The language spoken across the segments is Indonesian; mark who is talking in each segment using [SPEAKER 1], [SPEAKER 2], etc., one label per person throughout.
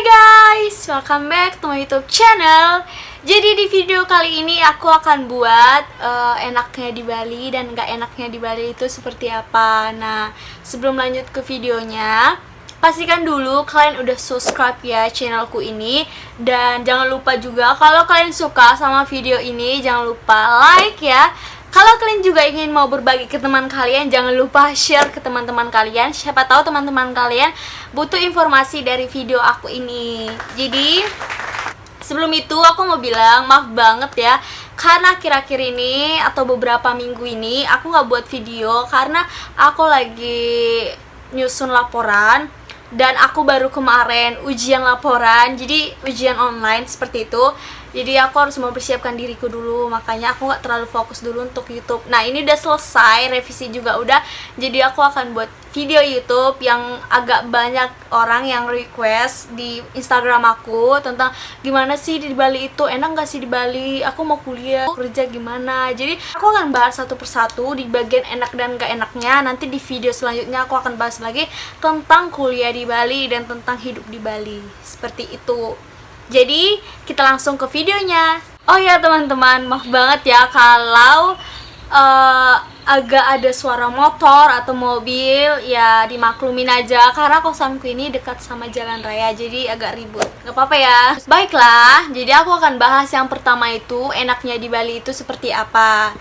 [SPEAKER 1] guys, welcome back to my YouTube channel. Jadi di video kali ini aku akan buat enaknya di Bali dan nggak enaknya di Bali itu seperti apa. Nah, sebelum lanjut ke videonya, pastikan dulu kalian udah subscribe ya channelku ini. Dan jangan lupa juga kalau kalian suka sama video ini, jangan lupa like ya. Kalau kalian juga ingin mau berbagi ke teman kalian, jangan lupa share ke teman-teman kalian. Siapa tahu teman-teman kalian butuh informasi dari video aku ini. Jadi, sebelum itu aku mau bilang maaf banget ya, karena akhir-akhir ini atau beberapa minggu ini aku nggak buat video karena aku lagi nyusun laporan. Dan aku baru kemarin ujian laporan, jadi ujian online seperti itu. Jadi aku harus mempersiapkan diriku dulu, makanya aku gak terlalu fokus dulu untuk YouTube. Nah, ini udah selesai, revisi juga udah. Jadi aku akan buat video YouTube yang agak banyak orang yang request di Instagram aku tentang gimana sih di Bali itu, enak gak sih di Bali, aku mau kuliah, kerja gimana. Jadi aku akan bahas satu persatu di bagian enak dan gak enaknya. Nanti di video selanjutnya aku akan bahas lagi tentang kuliah di Bali dan tentang hidup di Bali. Seperti itu. Jadi kita langsung ke videonya. Oh ya teman-teman, maaf banget ya kalau agak ada suara motor atau mobil, ya dimaklumin aja karena kosanku ini dekat sama jalan raya, jadi agak ribut. Gak apa-apa ya. Baiklah, jadi aku akan bahas yang pertama itu enaknya di Bali itu seperti apa.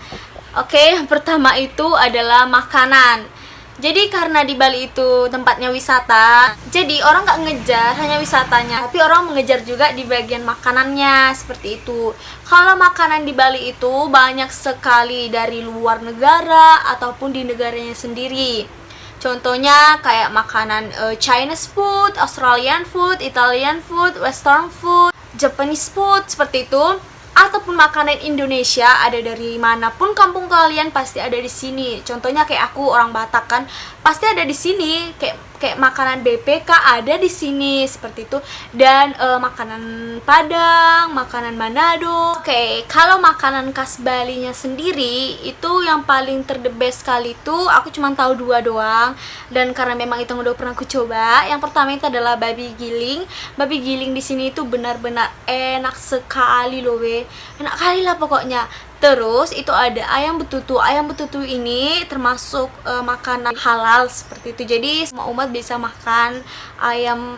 [SPEAKER 1] Oke, yang pertama itu adalah makanan. Jadi karena di Bali itu tempatnya wisata, jadi orang nggak ngejar hanya wisatanya, tapi orang mengejar juga di bagian makanannya, seperti itu. Kalau makanan di Bali itu banyak sekali dari luar negara ataupun di negaranya sendiri. Contohnya kayak makanan Chinese food, Australian food, Italian food, Western food, Japanese food, seperti itu. Ataupun makanan Indonesia, ada dari manapun kampung kalian pasti ada di sini. Contohnya kayak aku orang Batak kan, pasti ada di sini. Kayak makanan BPK ada di sini seperti itu. Dan makanan Padang, makanan Manado. Oke, kalau makanan khas Balinya sendiri itu yang paling terdebes sekali itu aku cuma tahu dua doang. Dan karena memang itu udah pernah aku coba. Yang pertama itu adalah babi giling. Babi giling di sini itu benar-benar enak sekali loh weh. Enak kali lah pokoknya. Terus itu ada ayam betutu. Ayam betutu ini termasuk makanan halal seperti itu. Jadi semua umat bisa makan ayam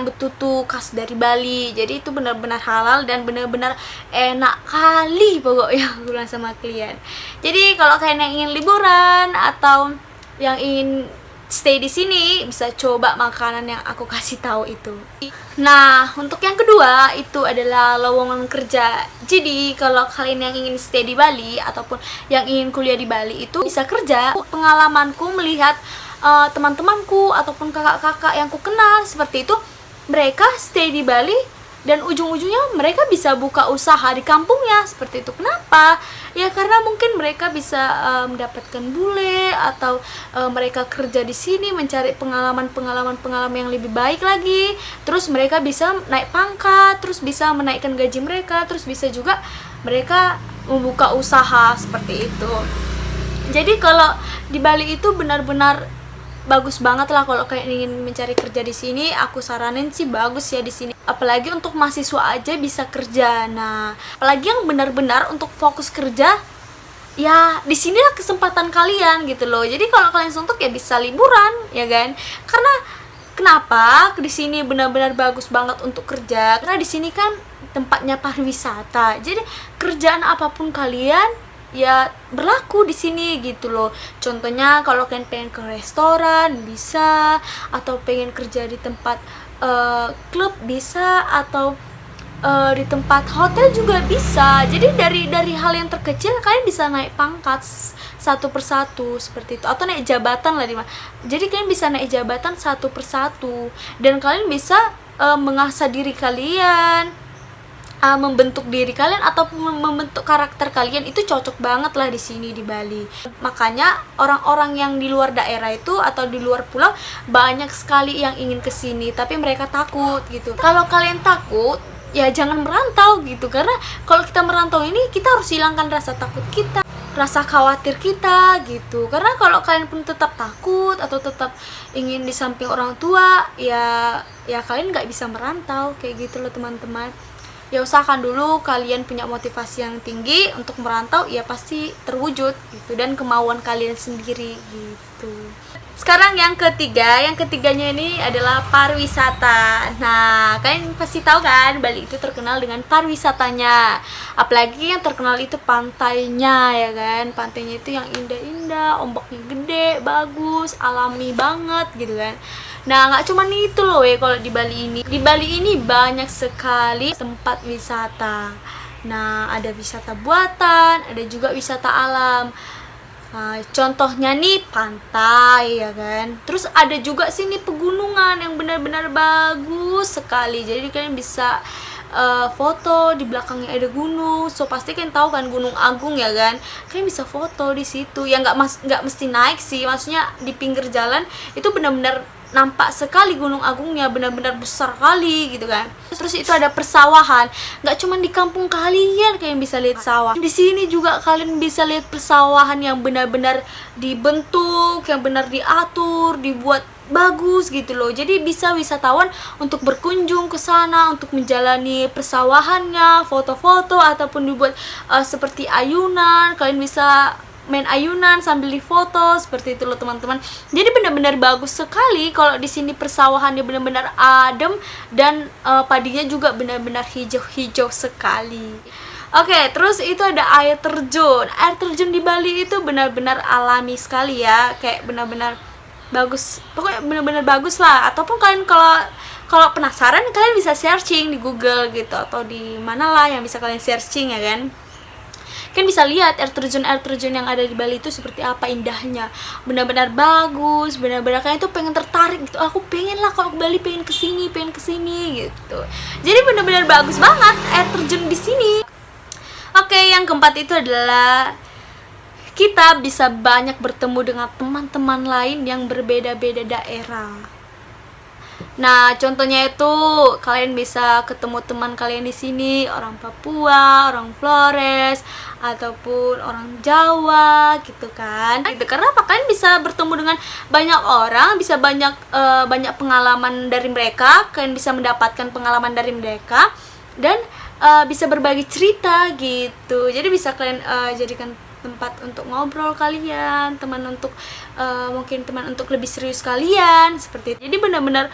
[SPEAKER 1] betutu khas dari Bali. Jadi itu benar-benar halal dan benar-benar enak kali pokoknya aku bilang sama kalian. Jadi kalau kalian yang ingin liburan atau yang ingin stay di sini, bisa coba makanan yang aku kasih tahu itu. Nah, untuk yang kedua itu adalah lowongan kerja. Jadi, kalau kalian yang ingin stay di Bali ataupun yang ingin kuliah di Bali itu bisa kerja. Pengalamanku melihat teman-temanku ataupun kakak-kakak yang ku kenal seperti itu, mereka stay di Bali dan ujung-ujungnya mereka bisa buka usaha di kampungnya seperti itu. Kenapa? Ya karena mungkin mereka bisa mendapatkan bule atau mereka kerja di sini mencari pengalaman yang lebih baik lagi. Terus mereka bisa naik pangkat, terus bisa menaikkan gaji mereka, terus bisa juga mereka membuka usaha seperti itu. Jadi kalau di Bali itu benar-benar bagus banget lah kalau kalian ingin mencari kerja di sini. Aku saranin sih bagus ya di sini. Apalagi untuk mahasiswa aja bisa kerja. Nah, apalagi yang benar-benar untuk fokus kerja, ya di sinilah kesempatan kalian gitu loh. Jadi kalau kalian suntuk ya bisa liburan, ya kan? Karena kenapa di sini benar-benar bagus banget untuk kerja? Karena di sini kan tempatnya pariwisata. Jadi kerjaan apapun kalian ya berlaku di sini gitu loh. Contohnya kalau kalian pengen ke restoran bisa, atau pengen kerja di tempat klub bisa, atau di tempat hotel juga bisa. Jadi dari hal yang terkecil kalian bisa naik pangkat satu persatu seperti itu, atau naik jabatan lah jadi kalian bisa naik jabatan satu persatu dan kalian bisa mengasah diri kalian, membentuk diri kalian ataupun membentuk karakter kalian. Itu cocok banget lah di sini di Bali. Makanya orang-orang yang di luar daerah itu atau di luar pulau banyak sekali yang ingin kesini, tapi mereka takut gitu. Kalau kalian takut, ya jangan merantau gitu, karena kalau kita merantau ini kita harus hilangkan rasa takut kita. rasa khawatir kita gitu. Karena kalau kalian pun tetap takut atau tetap ingin di samping orang tua, ya kalian nggak bisa merantau kayak gitu loh teman-teman. Ya usahakan dulu kalian punya motivasi yang tinggi untuk merantau, ya pasti terwujud gitu, dan kemauan kalian sendiri gitu. Sekarang yang ketiganya ini adalah pariwisata. Nah, kalian pasti tahu kan, Bali itu terkenal dengan pariwisatanya. Apalagi yang terkenal itu pantainya, ya kan. Pantainya itu yang indah-indah, ombaknya gede, bagus, alami banget gitu kan. Nah, nggak cuma itu loh ya kalau di Bali ini. Di Bali ini banyak sekali tempat wisata. Nah, ada wisata buatan, ada juga wisata alam. Nah, contohnya nih pantai, ya kan. Terus ada juga sini pegunungan yang benar-benar bagus sekali. Jadi kalian bisa foto, di belakangnya ada gunung. So pasti kalian tahu kan Gunung Agung, ya kan. Kalian bisa foto di situ. Ya nggak mesti naik sih. Maksudnya di pinggir jalan itu benar-benar nampak sekali Gunung Agungnya, benar-benar besar kali gitu kan. Terus itu ada persawahan, nggak cuma di kampung kalian bisa lihat sawah, di sini juga kalian bisa lihat persawahan yang benar-benar dibentuk, yang benar diatur, dibuat bagus gitu loh. Jadi bisa wisatawan untuk berkunjung ke sana untuk menjalani persawahannya, foto-foto ataupun dibuat seperti ayunan. Kalian bisa main ayunan sambil difoto seperti itu loh teman-teman. Jadi benar-benar bagus sekali kalau di sini persawahannya benar-benar adem dan padinya juga benar-benar hijau-hijau sekali. Oke, terus itu ada air terjun. Air terjun di Bali itu benar-benar alami sekali ya, kayak benar-benar bagus. Pokoknya benar-benar bagus lah. Ataupun kalian kalau penasaran kalian bisa searching di Google gitu atau di mana lah yang bisa kalian searching, ya kan. Kan bisa lihat air terjun yang ada di Bali itu seperti apa indahnya, benar-benar bagus, benar-benar kalian tuh pengen tertarik gitu. Aku pengen lah kalau ke Bali, pengen kesini gitu. Jadi benar-benar bagus banget air terjun di sini. Oke, yang keempat itu adalah kita bisa banyak bertemu dengan teman-teman lain yang berbeda-beda daerah. Nah, contohnya itu kalian bisa ketemu teman kalian di sini, orang Papua, orang Flores, ataupun orang Jawa gitu kan. Gitu. Karena apa? Kalian bisa bertemu dengan banyak orang, bisa banyak pengalaman dari mereka, kalian bisa mendapatkan pengalaman dari mereka dan bisa berbagi cerita gitu. Jadi bisa kalian jadikan tempat untuk ngobrol kalian, mungkin teman untuk lebih serius kalian seperti itu. Jadi benar-benar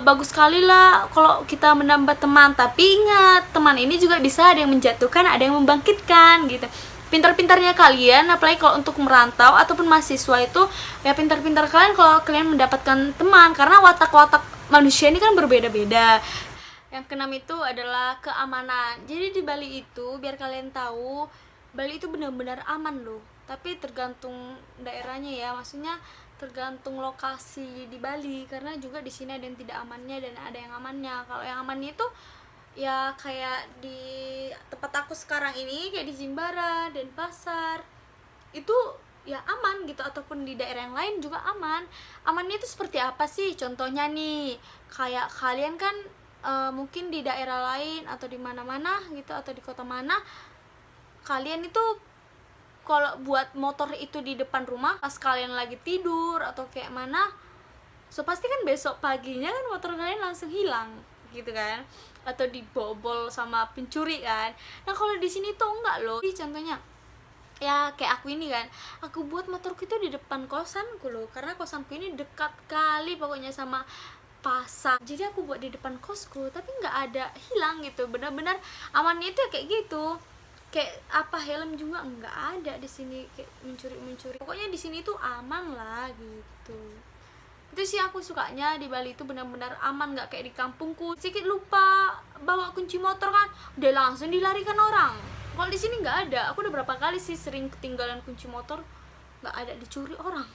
[SPEAKER 1] bagus sekali lah kalau kita menambah teman. Tapi ingat, teman ini juga bisa ada yang menjatuhkan, ada yang membangkitkan gitu. Pintar-pintarnya kalian, apalagi kalau untuk merantau ataupun mahasiswa itu, ya pintar-pintar kalian kalau kalian mendapatkan teman, karena watak-watak manusia ini kan berbeda-beda. Yang keenam itu adalah keamanan. Jadi di Bali itu, biar kalian tahu, Bali itu benar-benar aman loh, tapi tergantung daerahnya ya, maksudnya tergantung lokasi di Bali, karena juga di sini ada yang tidak amannya dan ada yang amannya. Kalau yang amannya itu ya kayak di tempat aku sekarang ini, kayak di Jimbaran, Denpasar, itu ya aman gitu, ataupun di daerah yang lain juga aman. Amannya itu seperti apa sih? Contohnya nih, kayak kalian kan mungkin di daerah lain atau di mana-mana gitu, atau di kota mana, kalian itu kalau buat motor itu di depan rumah pas kalian lagi tidur atau kayak mana, so pasti kan besok paginya kan motor kalian langsung hilang gitu kan, atau dibobol sama pencuri kan. Nah kalau di sini tuh enggak loh. Contohnya ya kayak aku ini kan, aku buat motorku itu di depan kosanku loh, karena kosanku ini dekat kali pokoknya sama pasar. Jadi aku buat di depan kosku, tapi nggak ada hilang gitu, benar-benar amannya itu ya kayak gitu. Kayak apa, helm juga nggak ada di sini, kayak mencuri. Pokoknya di sini tuh aman lah gitu. Itu sih aku sukanya di Bali itu benar-benar aman, nggak kayak di kampungku. Sedikit lupa bawa kunci motor kan, udah langsung dilarikan orang. Kalau di sini nggak ada. Aku udah berapa kali sih sering ketinggalan kunci motor, nggak ada, dicuri orang.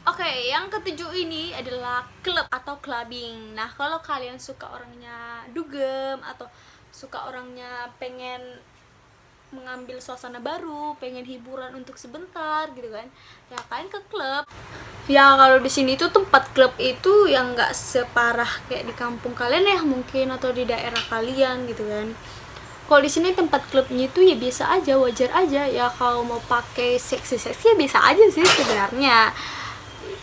[SPEAKER 1] Oke, yang ketujuh ini adalah klub atau clubbing. Nah, kalau kalian suka orangnya dugem atau suka orangnya pengen mengambil suasana baru, pengen hiburan untuk sebentar gitu kan, ya kalian ke klub. Ya kalau di sini tuh tempat klub itu yang nggak separah kayak di kampung kalian ya mungkin, atau di daerah kalian gitu kan. Kalau di sini tempat klubnya itu ya biasa aja, wajar aja ya. Kalau mau pakai seksi-seksi ya biasa aja sih sebenarnya.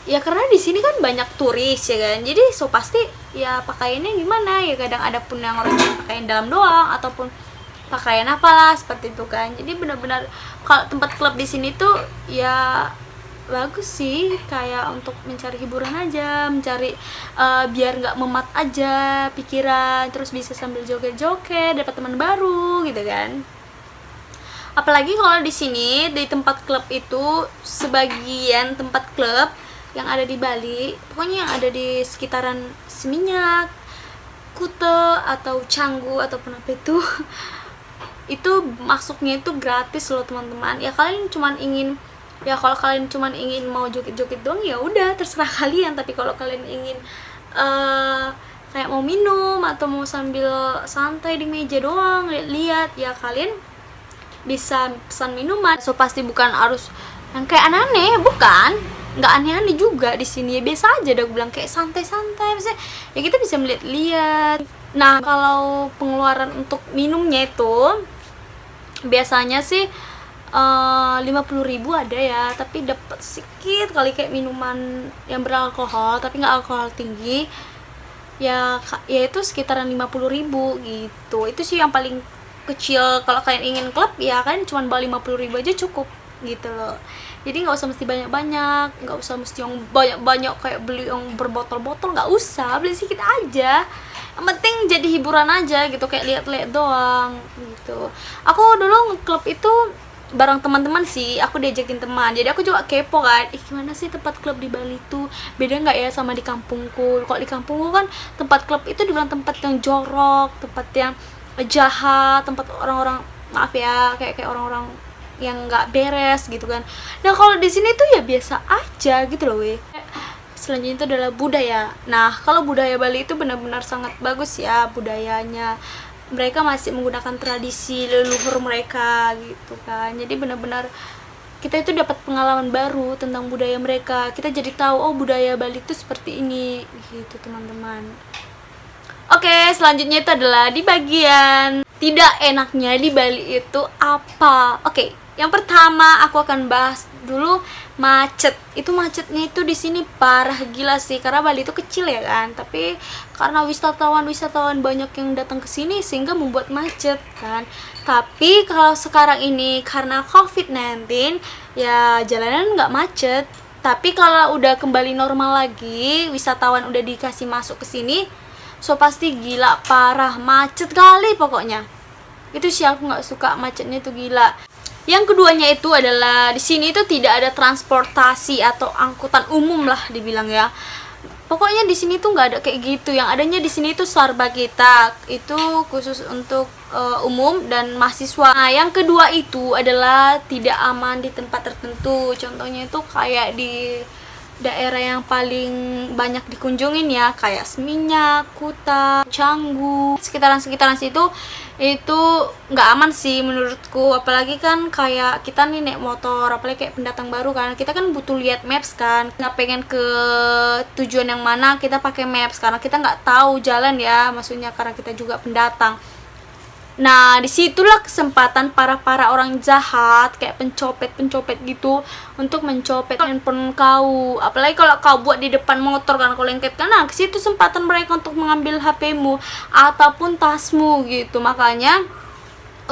[SPEAKER 1] Ya karena di sini kan banyak turis ya kan, jadi so pasti ya pakaiannya gimana ya, kadang ada pun yang orang pakaian dalam doang ataupun pakaian apalah seperti itu kan. Jadi benar-benar kalau tempat klub di sini tuh ya bagus sih, kayak untuk mencari hiburan aja, mencari biar nggak memat aja pikiran, terus bisa sambil joget-joget, dapat teman baru gitu kan. Apalagi kalau di sini di tempat klub itu, sebagian tempat klub yang ada di Bali, pokoknya yang ada di sekitaran Seminyak, Kuta atau Canggu ataupun apa itu masuknya itu gratis loh teman-teman. Ya kalian cuman ingin, ya kalau kalian cuman ingin mau joget-joget doang ya udah terserah kalian. Tapi kalau kalian ingin kayak mau minum atau mau sambil santai di meja doang lihat-lihat, ya kalian bisa pesan minuman. So pasti bukan harus yang kayak aneh-aneh, bukan, nggak aneh-aneh juga di sini, ya biasa aja dah, gue bilang kayak santai-santai, misalnya ya kita bisa melihat-lihat. Nah kalau pengeluaran untuk minumnya itu biasanya sih 50.000 ada ya, tapi dapat sedikit kali kayak minuman yang beralkohol tapi nggak alkohol tinggi ya, itu sekitaran 50.000 gitu. Itu sih yang paling kecil. Kalau kalian ingin klub ya kalian cuma bawa 50.000 aja cukup gitu loh. Jadi nggak usah mesti banyak-banyak, nggak usah mesti yang banyak-banyak kayak beli yang berbotol-botol, nggak usah, beli sedikit aja. Yang penting jadi hiburan aja gitu, kayak lihat-lihat doang gitu. Aku dulu nge-klub itu bareng teman-teman sih, aku diajakin teman, jadi aku juga kepo kan, gimana sih tempat klub di Bali tuh, beda nggak ya sama di kampungku. Kalau di kampungku kan tempat klub itu dibilang tempat yang jorok, tempat yang jahat, tempat orang-orang, maaf ya, kayak orang-orang yang nggak beres gitu kan. Nah kalau di sini tuh ya biasa aja gitu loh weh. Selanjutnya itu adalah budaya. Nah kalau budaya Bali itu benar-benar sangat bagus ya budayanya. Mereka masih menggunakan tradisi leluhur mereka gitu kan. Jadi benar-benar kita itu dapat pengalaman baru tentang budaya mereka. Kita jadi tahu oh budaya Bali itu seperti ini gitu teman-teman. Oke, selanjutnya itu adalah di bagian tidak enaknya di Bali itu apa. Oke, yang pertama aku akan bahas dulu macet. Itu macetnya itu di sini parah gila sih, karena Bali itu kecil ya kan, tapi karena wisatawan banyak yang datang ke sini sehingga membuat macet kan. Tapi kalau sekarang ini karena COVID-19 ya jalanan nggak macet. Tapi kalau udah kembali normal lagi, wisatawan udah dikasih masuk ke sini, so pasti gila parah macet kali pokoknya. Itu sih aku nggak suka macetnya tuh gila. Yang keduanya itu adalah di sini itu tidak ada transportasi atau angkutan umum lah dibilang ya. Pokoknya di sini tuh nggak ada kayak gitu. Yang adanya di sini itu Sarbagita, itu khusus untuk umum dan mahasiswa. Nah, yang kedua itu adalah tidak aman di tempat tertentu. Contohnya itu kayak di daerah yang paling banyak dikunjungin ya, kayak Seminyak, Kuta, Canggu, sekitaran-sekitaran situ itu nggak aman sih menurutku. Apalagi kan kayak kita nih naik motor, apalagi kayak pendatang baru kan, kita kan butuh lihat maps kan, nggak pengen ke tujuan yang mana kita pakai maps karena kita nggak tahu jalan ya, maksudnya karena kita juga pendatang. Nah, disitulah kesempatan para orang jahat kayak pencopet gitu untuk mencopet handphone kau. Apalagi kalau kau buat di depan motor kan, kalau lengket kan, nah kesitu kesempatan mereka untuk mengambil HP-mu ataupun tasmu gitu. Makanya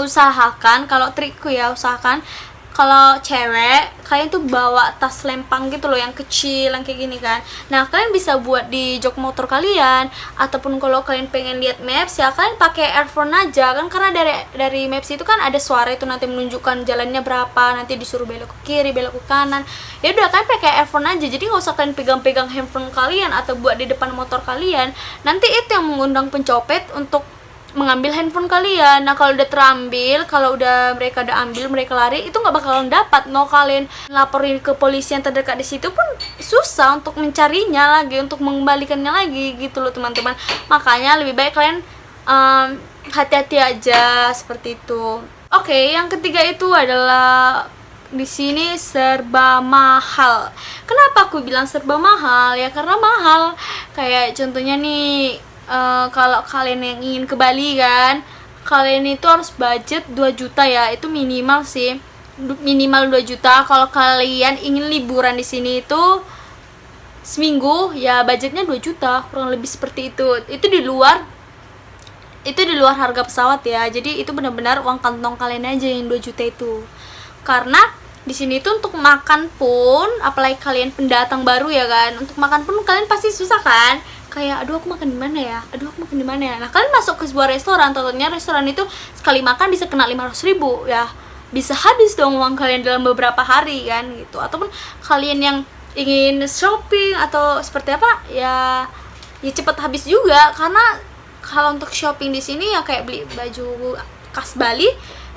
[SPEAKER 1] usahakan, kalau trikku ya, usahakan kalau cewek kalian tuh bawa tas lempang gitu loh yang kecil, yang kayak gini kan. Nah kalian bisa buat di jok motor kalian, ataupun kalau kalian pengen lihat maps ya kalian pakai earphone aja kan, karena dari maps itu kan ada suara itu nanti menunjukkan jalannya berapa, nanti disuruh belok ke kiri, belok ke kanan. Ya udah kalian pakai earphone aja, jadi nggak usah kalian pegang-pegang handphone kalian atau buat di depan motor kalian. Nanti itu yang mengundang pencopet untuk mengambil handphone kalian. Nah kalau udah terambil, kalau udah mereka udah ambil, mereka lari, itu nggak bakalan dapat. Mau kalian laporin ke polisi yang terdekat di situ pun susah untuk mencarinya lagi, untuk mengembalikannya lagi gitu loh teman-teman. Makanya lebih baik kalian hati-hati aja seperti itu. Oke, yang ketiga itu adalah di sini serba mahal. Kenapa aku bilang serba mahal? Ya karena mahal. Kayak contohnya nih, kalau kalian yang ingin ke Bali kan, kalian itu harus budget 2 juta ya, itu minimal sih, minimal 2 juta. Kalau kalian ingin liburan di sini itu seminggu ya budgetnya 2 juta, kurang lebih seperti itu. Itu di luar harga pesawat ya, jadi itu benar-benar uang kantong kalian aja yang 2 juta itu. Karena di sini tuh untuk makan pun, apalagi kalian pendatang baru ya kan, untuk makan pun kalian pasti susah kan, kayak aduh aku makan di mana ya, nah kalian masuk ke sebuah restoran, totalnya restoran itu sekali makan bisa kena 500.000 ya, bisa habis dong uang kalian dalam beberapa hari kan gitu. Ataupun kalian yang ingin shopping atau seperti apa ya cepat habis juga. Karena kalau untuk shopping di sini ya kayak beli baju khas Bali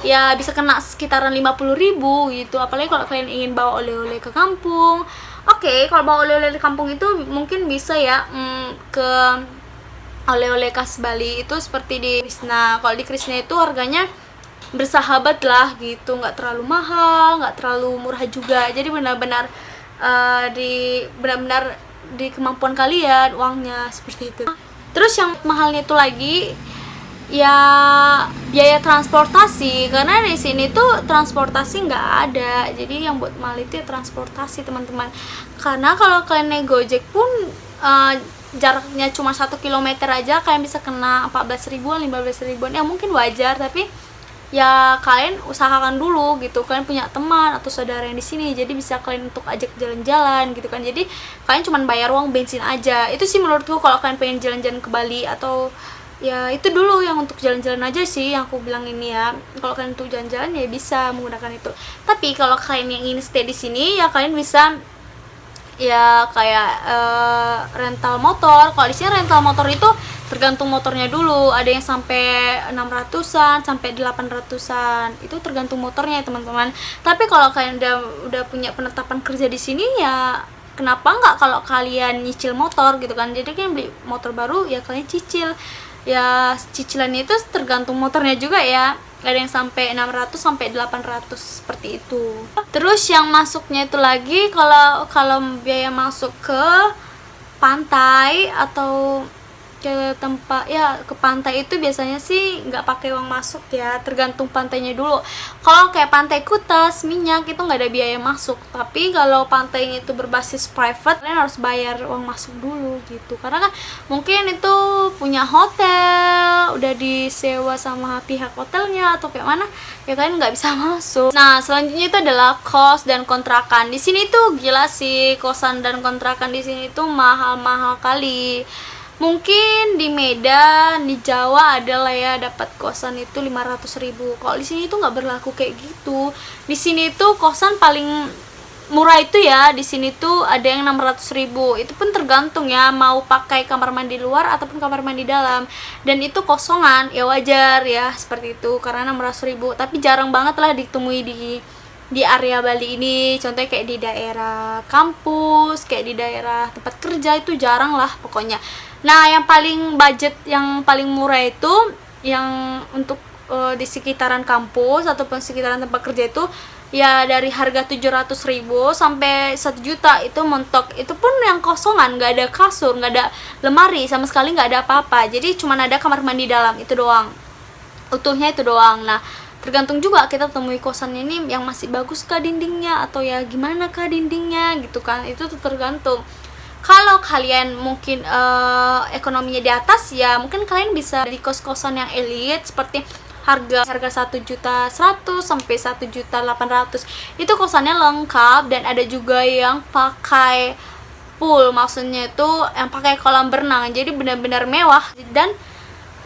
[SPEAKER 1] ya bisa kena sekitaran 50.000 gitu, apalagi kalau kalian ingin bawa oleh-oleh ke kampung. Oke, kalau bawa oleh-oleh ke kampung itu mungkin bisa ya ke oleh-oleh khas Bali itu seperti di Krishna. Kalau di Krishna itu harganya bersahabat lah gitu, nggak terlalu mahal, nggak terlalu murah juga. Jadi benar-benar benar-benar di kemampuan kalian uangnya seperti itu. Terus yang mahalnya itu lagi ya biaya transportasi, karena di sini tuh transportasi nggak ada, jadi yang buat mahal itu ya transportasi teman-teman. Karena kalau kalian naik Gojek pun jaraknya cuma 1 kilometer aja kalian bisa kena 14.000-an 15.000-an ya, mungkin wajar, tapi ya kalian usahakan dulu gitu, kalian punya teman atau saudara yang di sini, jadi bisa kalian untuk ajak jalan-jalan gitu kan. Jadi kalian cuma bayar uang bensin aja. Itu sih menurutku kalau kalian pengen jalan-jalan ke Bali, atau ya itu dulu yang untuk jalan-jalan aja sih yang aku bilang ini ya. Kalau kalian untuk jalan-jalan ya bisa menggunakan itu. Tapi kalau kalian yang ingin stay di sini ya kalian bisa ya kayak rental motor. Kalau di sini rental motor itu tergantung motornya dulu, ada yang sampai 600-an sampai 800-an, itu tergantung motornya ya teman-teman. Tapi kalau kalian udah punya penetapan kerja di sini ya kenapa nggak kalau kalian nyicil motor gitu kan. Jadi kan beli motor baru ya kalian cicil ya, cicilannya itu tergantung motornya juga ya, ada yang sampai 600 sampai 800 seperti itu. Terus yang masuknya itu lagi, kalau biaya masuk ke pantai atau ke tempat ya ke pantai itu biasanya sih nggak pakai uang masuk ya, tergantung pantainya dulu. Kalau kayak pantai Kuta, Seminyak itu nggak ada biaya masuk, tapi kalau pantai itu berbasis private kalian harus bayar uang masuk dulu gitu, karena kan mungkin itu punya hotel udah disewa sama pihak hotelnya atau kayak mana ya, kalian nggak bisa masuk. Nah selanjutnya itu adalah kos dan kontrakan. Di sini tuh gila sih, kosan dan kontrakan di sini tuh mahal-mahal kali. Mungkin di Medan, di Jawa adalah ya dapat kosan itu 500.000. Kalau di sini itu nggak berlaku kayak gitu. Di sini tuh kosan paling murah itu ya, di sini tuh ada yang 600.000. Itu pun tergantung ya mau pakai kamar mandi luar ataupun kamar mandi dalam. Dan itu kosongan, ya wajar ya seperti itu karena 600.000. Tapi jarang banget lah ditemui di area Bali ini, contohnya kayak di daerah kampus, kayak di daerah tempat kerja itu jarang lah pokoknya. Nah yang paling budget, yang paling murah itu yang untuk di sekitaran kampus ataupun sekitaran tempat kerja itu ya dari harga 700.000 sampai 1 juta itu mentok. Itu pun yang kosongan, nggak ada kasur, nggak ada lemari, sama sekali nggak ada apa-apa, jadi cuma ada kamar mandi dalam itu doang, utuhnya itu doang. Nah tergantung juga kita temui kosan ini yang masih bagus kah dindingnya atau ya gimana kah dindingnya gitu kan, itu tuh tergantung. Kalau kalian mungkin ekonominya di atas ya mungkin kalian bisa di kos-kosan yang elite seperti harga 1.100.000 sampai 1.800.000. Itu kosannya lengkap dan ada juga yang pakai pool, maksudnya itu yang pakai kolam berenang, jadi benar-benar mewah. Dan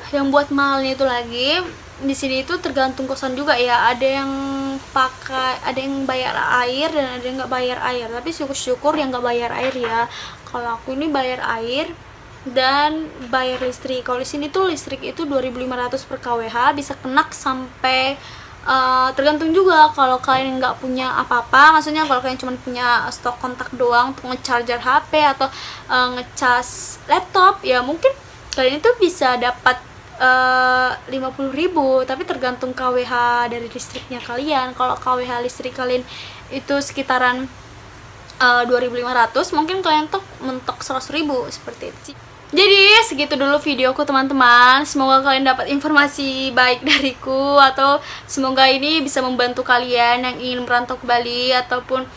[SPEAKER 1] yang buat mahalnya itu lagi di sini itu tergantung kosan juga ya, ada yang bayar air dan ada yang nggak bayar air. Tapi syukur-syukur yang nggak bayar air ya. Kalau aku ini bayar air dan bayar listrik. Kalau di sini tuh listrik itu 2.500 per kWh, bisa kena sampai tergantung juga kalau kalian nggak punya apa-apa, maksudnya kalau kalian cuma punya stok kontak doang untuk nge-charger HP atau ngecas laptop ya mungkin kalian itu bisa dapat 50.000, tapi tergantung kWh dari listriknya kalian. Kalau kWh listrik kalian itu sekitaran 2.500, mungkin kalian tuh mentok 100.000 seperti itu sih. Jadi segitu dulu videoku teman-teman. Semoga kalian dapat informasi baik dariku, atau semoga ini bisa membantu kalian yang ingin merantau ke Bali ataupun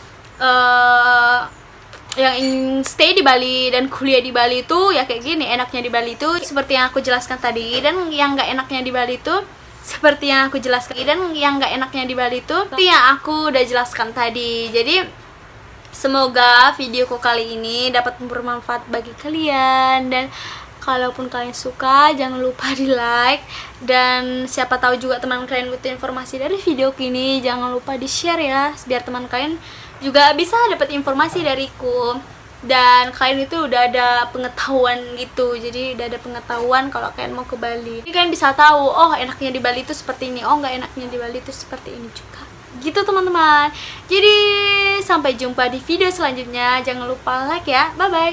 [SPEAKER 1] yang ingin stay di Bali dan kuliah di Bali itu ya kayak gini. Enaknya di Bali itu seperti yang aku jelaskan tadi, dan yang gak enaknya di Bali itu seperti yang aku jelaskan, dan yang gak enaknya di Bali itu seperti yang aku udah jelaskan tadi. Jadi semoga videoku kali ini dapat bermanfaat bagi kalian, dan kalaupun kalian suka jangan lupa di like, dan siapa tahu juga teman kalian butuh informasi dari video ini, jangan lupa di share ya, biar teman kalian juga bisa dapat informasi dariku, dan kalian itu udah ada pengetahuan gitu. Jadi udah ada pengetahuan kalau kalian mau ke Bali, jadi kalian bisa tahu, oh enaknya di Bali itu seperti ini, oh nggak enaknya di Bali itu seperti ini juga gitu teman-teman. Jadi sampai jumpa di video selanjutnya, jangan lupa like ya, bye bye.